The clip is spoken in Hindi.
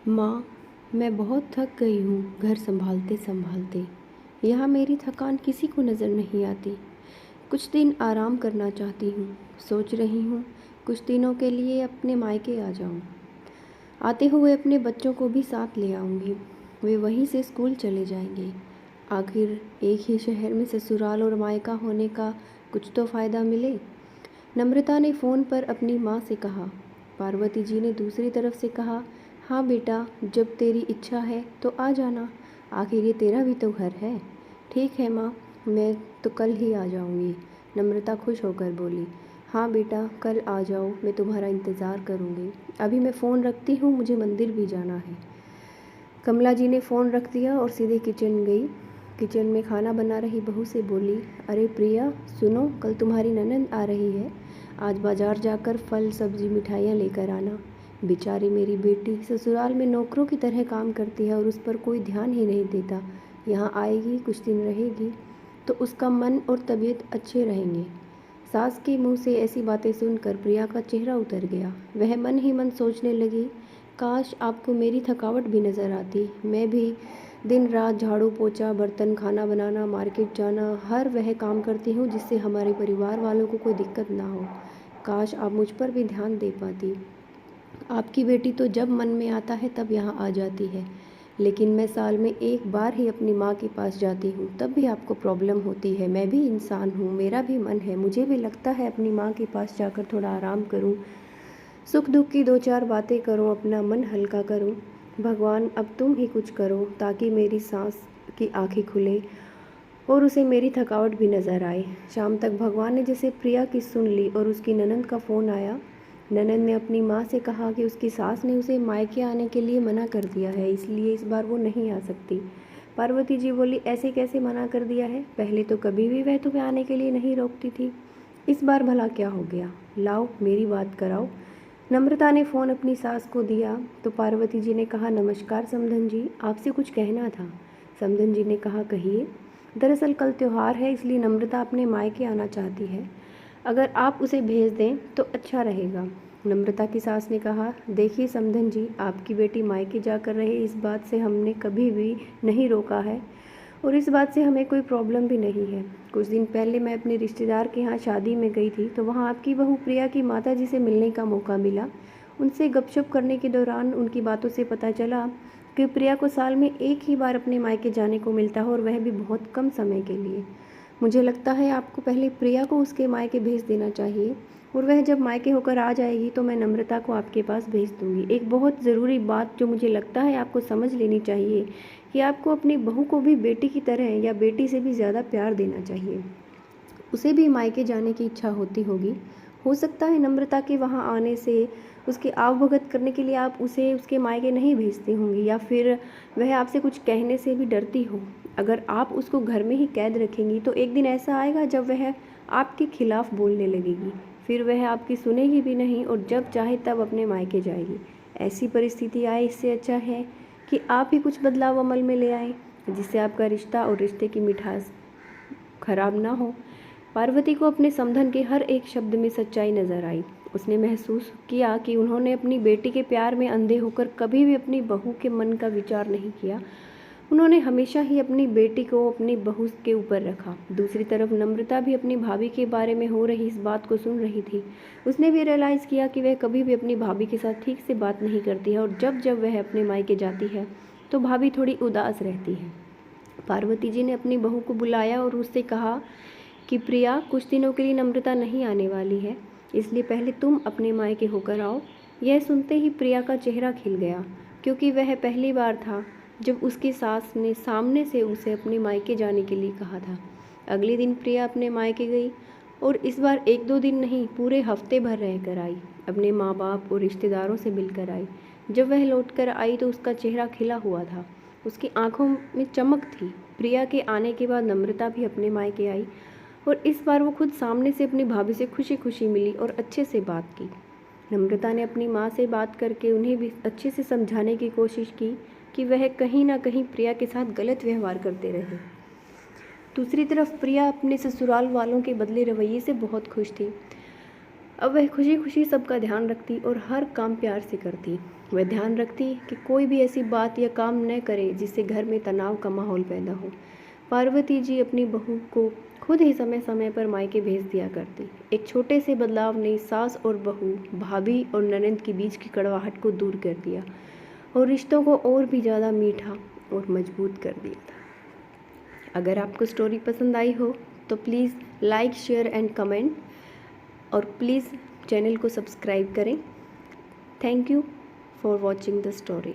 माँ, मैं बहुत थक गई हूँ घर संभालते संभालते। यहाँ मेरी थकान किसी को नज़र नहीं आती। कुछ दिन आराम करना चाहती हूँ। सोच रही हूँ कुछ दिनों के लिए अपने मायके आ जाऊँ। आते हुए अपने बच्चों को भी साथ ले आऊँगी। वे वहीं से स्कूल चले जाएंगे। आखिर एक ही शहर में ससुराल और मायका होने का कुछ तो फ़ायदा मिले। नम्रता ने फ़ोन पर अपनी माँ से कहा। पार्वती जी ने दूसरी तरफ से कहा, हाँ बेटा, जब तेरी इच्छा है तो आ जाना। आखिर ये तेरा भी तो घर है। ठीक है माँ, मैं तो कल ही आ जाऊँगी। नम्रता खुश होकर बोली। हाँ बेटा, कल आ जाओ, मैं तुम्हारा इंतज़ार करूँगी। अभी मैं फ़ोन रखती हूँ, मुझे मंदिर भी जाना है। कमला जी ने फ़ोन रख दिया और सीधे किचन गई। किचन में खाना बना रही बहू से बोली, अरे प्रिया, सुनो, कल तुम्हारी ननद आ रही है। आज बाज़ार जाकर फल सब्जी मिठाइयाँ लेकर आना। बेचारी मेरी बेटी ससुराल में नौकरों की तरह काम करती है और उस पर कोई ध्यान ही नहीं देता। यहाँ आएगी, कुछ दिन रहेगी तो उसका मन और तबीयत अच्छे रहेंगे। सास के मुंह से ऐसी बातें सुनकर प्रिया का चेहरा उतर गया। वह मन ही मन सोचने लगी, काश आपको मेरी थकावट भी नज़र आती। मैं भी दिन रात झाड़ू पोछा, बर्तन, खाना बनाना, मार्केट जाना, हर वह काम करती हूँ जिससे हमारे परिवार वालों को कोई दिक्कत ना हो। काश आप मुझ पर भी ध्यान दे पाती। आपकी बेटी तो जब मन में आता है तब यहाँ आ जाती है, लेकिन मैं साल में एक बार ही अपनी माँ के पास जाती हूँ, तब भी आपको प्रॉब्लम होती है। मैं भी इंसान हूँ, मेरा भी मन है, मुझे भी लगता है अपनी माँ के पास जाकर थोड़ा आराम करूँ, सुख दुख की दो चार बातें करूँ, अपना मन हल्का करूँ। भगवान, अब तुम ही कुछ करो ताकि मेरी सांस की आंखें खुले और उसे मेरी थकावट भी नज़र आए। शाम तक भगवान ने जैसे प्रिया की सुन ली और उसकी ननद का फ़ोन आया। ननद ने अपनी माँ से कहा कि उसकी सास ने उसे मायके आने के लिए मना कर दिया है, इसलिए इस बार वो नहीं आ सकती। पार्वती जी बोली, ऐसे कैसे मना कर दिया है? पहले तो कभी भी वह तुम्हें आने के लिए नहीं रोकती थी, इस बार भला क्या हो गया? लाओ मेरी बात कराओ। नम्रता ने फ़ोन अपनी सास को दिया तो पार्वती जी ने कहा, नमस्कार समधन जी, आपसे कुछ कहना था। समधन जी ने कहा, कहिए। दरअसल कल त्यौहार है, इसलिए नम्रता अपने मायके आना चाहती है। अगर आप उसे भेज दें तो अच्छा रहेगा। नम्रता की सास ने कहा, देखिए समधन जी, आपकी बेटी मायके जाकर रहे, इस बात से हमने कभी भी नहीं रोका है और इस बात से हमें कोई प्रॉब्लम भी नहीं है। कुछ दिन पहले मैं अपने रिश्तेदार के यहाँ शादी में गई थी तो वहाँ आपकी बहू प्रिया की माता जी से मिलने का मौका मिला। उनसे गपशप करने के दौरान उनकी बातों से पता चला कि प्रिया को साल में एक ही बार अपने मायके जाने को मिलता है और वह भी बहुत कम समय के लिए। मुझे लगता है आपको पहले प्रिया को उसके मायके भेज देना चाहिए और वह जब मायके होकर आ जाएगी तो मैं नम्रता को आपके पास भेज दूँगी। एक बहुत ज़रूरी बात जो मुझे लगता है आपको समझ लेनी चाहिए कि आपको अपनी बहू को भी बेटी की तरह या बेटी से भी ज़्यादा प्यार देना चाहिए। उसे भी मायके जाने की इच्छा होती होगी। हो सकता है नम्रता के वहाँ आने से, उसकी आवभगत करने के लिए आप उसे उसके मायके नहीं भेजती होंगी, या फिर वह आपसे कुछ कहने से भी डरती हो। अगर आप उसको घर में ही कैद रखेंगी तो एक दिन ऐसा आएगा जब वह आपके खिलाफ बोलने लगेगी, फिर वह आपकी सुनेगी भी नहीं और जब चाहे तब अपने मायके जाएगी। ऐसी परिस्थिति आए, इससे अच्छा है कि आप ही कुछ बदलाव अमल में ले आएँ, जिससे आपका रिश्ता और रिश्ते की मिठास खराब ना हो। पार्वती को अपने समधन के हर एक शब्द में सच्चाई नजर आई। उसने महसूस किया कि उन्होंने अपनी बेटी के प्यार में अंधे होकर कभी भी अपनी बहू के मन का विचार नहीं किया। उन्होंने हमेशा ही अपनी बेटी को अपनी बहू के ऊपर रखा। दूसरी तरफ नम्रता भी अपनी भाभी के बारे में हो रही इस बात को सुन रही थी। उसने भी रियलाइज़ किया कि वह कभी भी अपनी भाभी के साथ ठीक से बात नहीं करती है और जब जब वह अपने मायके जाती है तो भाभी थोड़ी उदास रहती है। पार्वती जी ने अपनी बहू को बुलाया और उससे कहा कि प्रिया, कुछ दिनों के लिए नम्रता नहीं आने वाली है, इसलिए पहले तुम अपने मायके होकर आओ। यह सुनते ही प्रिया का चेहरा खिल गया, क्योंकि वह पहली बार था जब उसकी सास ने सामने से उसे अपने मायके जाने के लिए कहा था। अगले दिन प्रिया अपने मायके गई और इस बार एक दो दिन नहीं, पूरे हफ्ते भर रहकर आई। अपने माँ बाप और रिश्तेदारों से मिलकर आई। जब वह लौटकर आई तो उसका चेहरा खिला हुआ था, उसकी आंखों में चमक थी। प्रिया के आने के बाद नम्रता भी अपने मायके आई और इस बार वो खुद सामने से अपनी भाभी से खुशी खुशी मिली और अच्छे से बात की। नम्रता ने अपनी माँ से बात करके उन्हें भी अच्छे से समझाने की कोशिश की कि वह कहीं ना कहीं प्रिया के साथ गलत व्यवहार करते रहे। दूसरी तरफ प्रिया अपने ससुराल वालों के बदले रवैये से बहुत खुश थी। अब वह खुशी खुशी सबका ध्यान रखती और हर काम प्यार से करती। वह ध्यान रखती कि कोई भी ऐसी बात या काम न करे जिससे घर में तनाव का माहौल पैदा हो। पार्वती जी अपनी बहू को खुद ही समय समय पर मायके भेज दिया करती। एक छोटे से बदलाव ने सास और बहू, भाभी और ननंद के बीच की कड़वाहट को दूर कर दिया और रिश्तों को और भी ज़्यादा मीठा और मजबूत कर दिया था। अगर आपको स्टोरी पसंद आई हो तो please like, share and comment, और प्लीज़ चैनल को सब्सक्राइब करें। Thank you for watching the story.